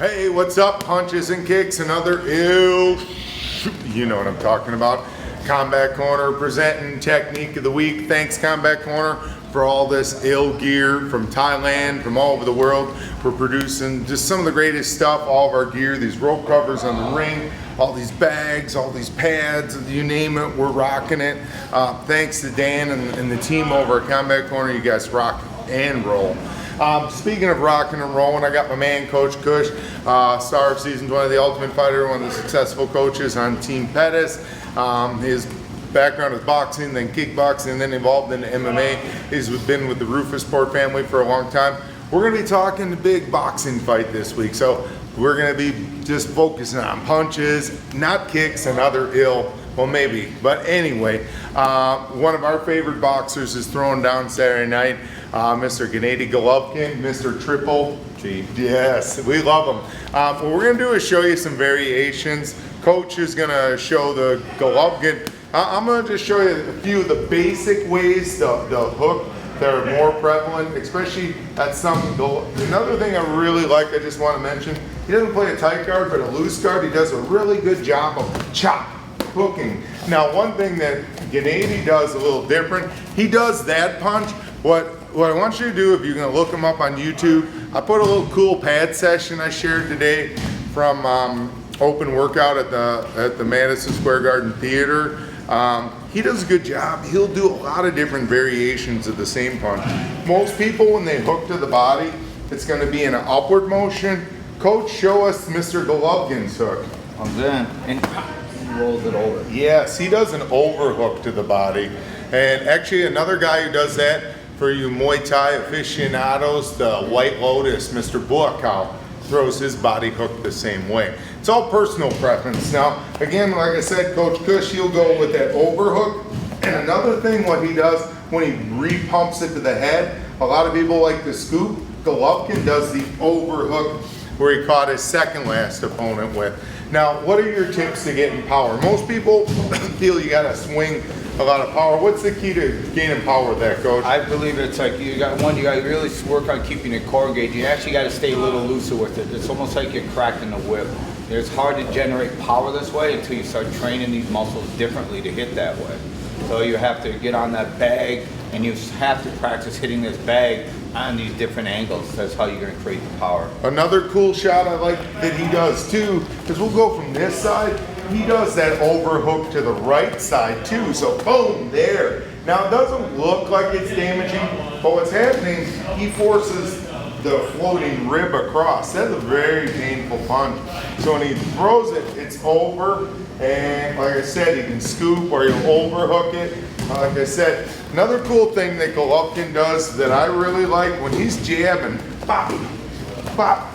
Hey, what's up, punches and kicks and other ill, you know what I'm talking about. Combat Corner presenting Technique of the Week. Thanks, Combat Corner, for all this ill gear from Thailand, from all over the world. We're producing just some of the greatest stuff, all of our gear, these rope covers on the ring, all these bags, all these pads, you name it, we're rocking it. Thanks to Dan and the team over at Combat Corner, you guys rock and roll. Speaking of rocking and rolling, I got my man, Coach Kush, star of season 20 of The Ultimate Fighter, one of the successful coaches on Team Pettis. His background is boxing, then kickboxing, and then involved in MMA. He's been with the Roufus sport family for a long time. We're going to be talking the big boxing fight this week, so we're going to be just focusing on punches, not kicks, and other ill. Well, maybe, but anyway, one of our favorite boxers is throwing down Saturday night, Mr. Gennady Golovkin, Mr. Triple G. Yes, we love him. What we're going to do is show you some variations. Coach is going to show the Golovkin. I'm going to just show you a few of the basic ways to hook that are more prevalent, especially at some. Another thing I really like, I just want to mention, he doesn't play a tight guard, but a loose guard. He does a really good job of chop, hooking. Now, one thing that Gennady does a little different, he does that punch. What I want you to do, if you're going to look him up on YouTube, I put a little cool pad session I shared today from open workout at the Madison Square Garden Theater. He does a good job. He'll do a lot of different variations of the same punch. Most people, when they hook to the body, it's going to be in an upward motion. Coach, show us Mr. Golovkin's hook. I'm done. And rolls it over. Yes, he does an overhook to the body. And actually another guy who does that for you Muay Thai aficionados, the White Lotus, Mr. Buakaw, throws his body hook the same way. It's all personal preference. Now, again, like I said, Coach Kush, he'll go with that overhook. And another thing, what he does when he re-pumps it to the head, a lot of people like the scoop. Golovkin does the overhook where he caught his second last opponent with. Now, what are your tips to getting power? Most people feel you gotta swing a lot of power. What's the key to gaining power with that, Coach? I believe it's like you got to really work on keeping your core engaged. You actually got to stay a little looser with it. It's almost like you're cracking the whip. It's hard to generate power this way until you start training these muscles differently to hit that way. So you have to get on that bag, and you have to practice hitting this bag on these different angles. That's how you're going to create the power. Another cool shot I like that he does too, because we'll go from this side, he does that overhook to the right side too, so boom, there. Now it doesn't look like it's damaging, but what's happening, he forces the floating rib across. That's a very painful punch. So when he throws it, it's over, and like I said, he can scoop or he'll overhook it. Like I said, another cool thing that Golovkin does that I really like, when he's jabbing, pop, pop,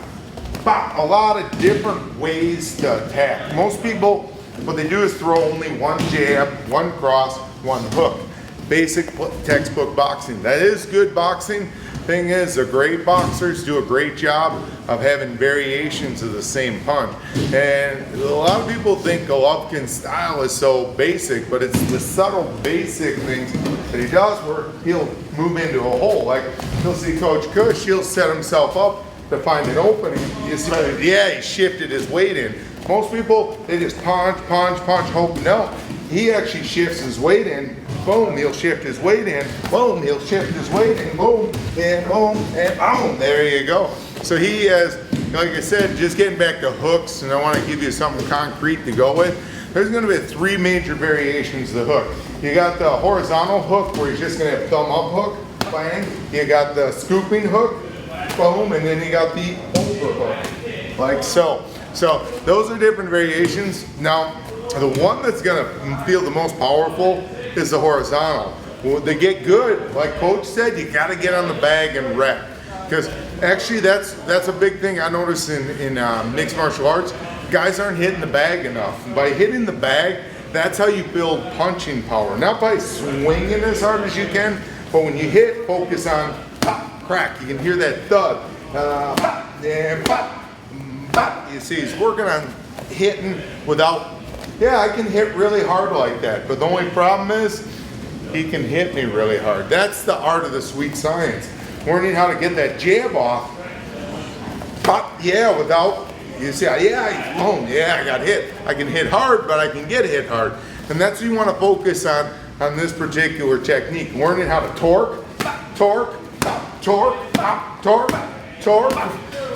pop, a lot of different ways to attack. Most people, what they do is throw only one jab, one cross, one hook. Basic textbook boxing. That is good boxing. Thing is, the great boxers do a great job of having variations of the same punch. And a lot of people think Golovkin's style is so basic, but it's the subtle basic things that he does where he'll move into a hole. Like, you'll see Coach Kush, he'll set himself up to find an opening. You see, yeah, he shifted his weight in. Most people, they just punch, punch, punch, hope. No, he actually shifts his weight in. Boom, he'll shift his weight in. Boom, he'll shift his weight in. Boom, and boom, and boom. There you go. So he has, like I said, just getting back to hooks, and I want to give you something concrete to go with. There's going to be 3 major variations of the hook. You got the horizontal hook, where he's just going to have thumb up hook, bang. You got the scooping hook, boom, and then you got the overhook, like so. So those are different variations. Now, the one that's going to feel the most powerful is the horizontal. Well, they get good, like Coach said, you got to get on the bag and wreck. Because actually that's a big thing I noticed in mixed martial arts. Guys aren't hitting the bag enough. And by hitting the bag, that's how you build punching power. Not by swinging as hard as you can, but when you hit, focus on pop, crack. You can hear that thud. Pop, and pop, pop. You see, he's working on hitting without. Yeah, I can hit really hard like that, but the only problem is he can hit me really hard. That's the art of the sweet science. Learning how to get that jab off, pop, yeah, without You say, yeah, I got hit. I can hit hard, but I can get hit hard. And that's what you want to focus on this particular technique. Learning how to torque, torque, torque, torque, torque,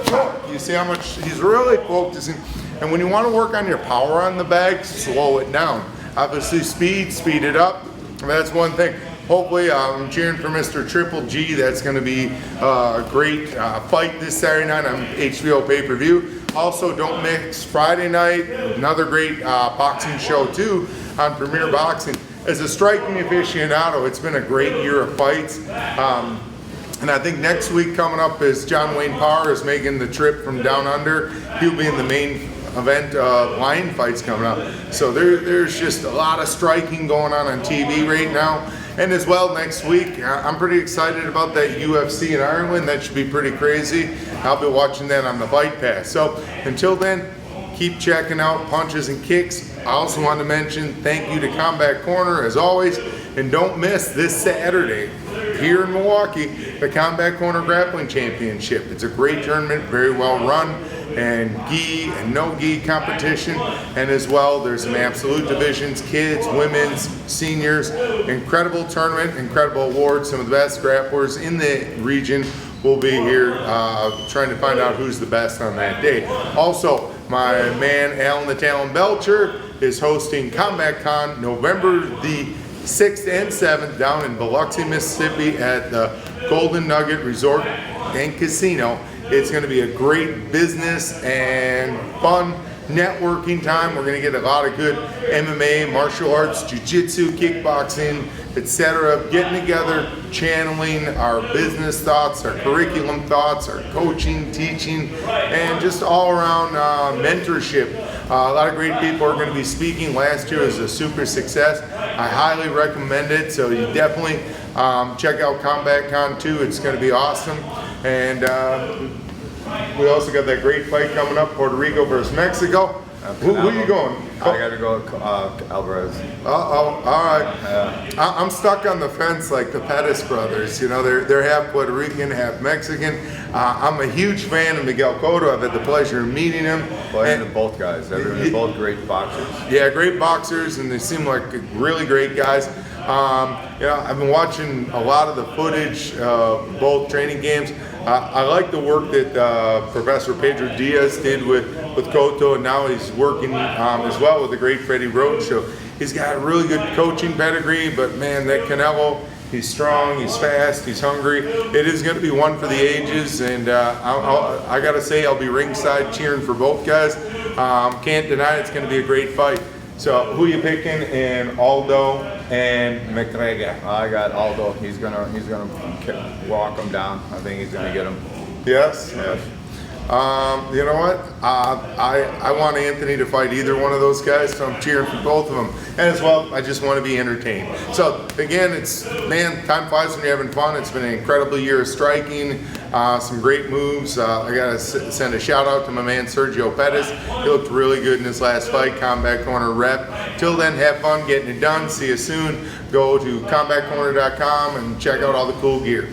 torque. You see how much he's really focusing. And when you want to work on your power on the bag, slow it down. Obviously speed it up. And that's one thing. Hopefully, I'm cheering for Mr. Triple G. That's going to be a great fight this Saturday night on HBO pay-per-view. Also, don't mix Friday night, another great boxing show too on Premier Boxing. As a striking aficionado, it's been a great year of fights. And I think next week coming up is John Wayne Parr is making the trip from down under. He'll be in the main event lion fights coming up. So there's just a lot of striking going on TV right now. And as well, next week, I'm pretty excited about that UFC in Ireland. That should be pretty crazy. I'll be watching that on the Fight Pass. So until then, keep checking out Punches and Kicks. I also want to mention thank you to Combat Corner as always. And don't miss this Saturday here in Milwaukee, the Combat Corner Grappling Championship. It's a great tournament, very well run, and gi and no gi competition. And as well, there's some absolute divisions, kids, women's, seniors. Incredible tournament, incredible awards. Some of the best grapplers in the region will be here trying to find out who's the best on that day. Also, my man Alan the Talon Belcher is hosting Combat Con November the 6th and 7th down in Biloxi, Mississippi at the Golden Nugget Resort and Casino. It's going to be a great business and fun networking time. We're going to get a lot of good MMA, martial arts, jiu-jitsu, kickboxing, etc. Getting together, channeling our business thoughts, our curriculum thoughts, our coaching, teaching, and just all around mentorship. A lot of great people are going to be speaking. Last year was a super success. I highly recommend it. So you definitely check out Combat Con 2. It's going to be awesome. And we also got that great fight coming up, Puerto Rico versus Mexico. Who are you going? I got to go Alvarez. All right. I'm stuck on the fence like the Pettis brothers. You know, they're half Puerto Rican, half Mexican. I'm a huge fan of Miguel Cotto. I've had the pleasure of meeting him. And both guys. They're both great boxers. Yeah, great boxers, and they seem like really great guys. You know, I've been watching a lot of the footage of both training games. I like the work that Professor Pedro Diaz did with Cotto, and now he's working as well with the great Freddie Roach. So he's got a really good coaching pedigree, but man, that Canelo, he's strong, he's fast, he's hungry. It is going to be one for the ages, and I got to say, I'll be ringside cheering for both guys. Can't deny it's going to be a great fight. So who you picking in Aldo and McGregor? I got Aldo. He's gonna walk him down. I think he's gonna get him. Yes. Yes. You know what? I want Anthony to fight either one of those guys, so I'm cheering for both of them. And as well, I just want to be entertained. So again, time flies when you're having fun. It's been an incredible year of striking, some great moves. I got to send a shout out to my man Sergio Pettis. He looked really good in his last fight, Combat Corner rep. Till then, have fun getting it done. See you soon. Go to combatcorner.com and check out all the cool gear.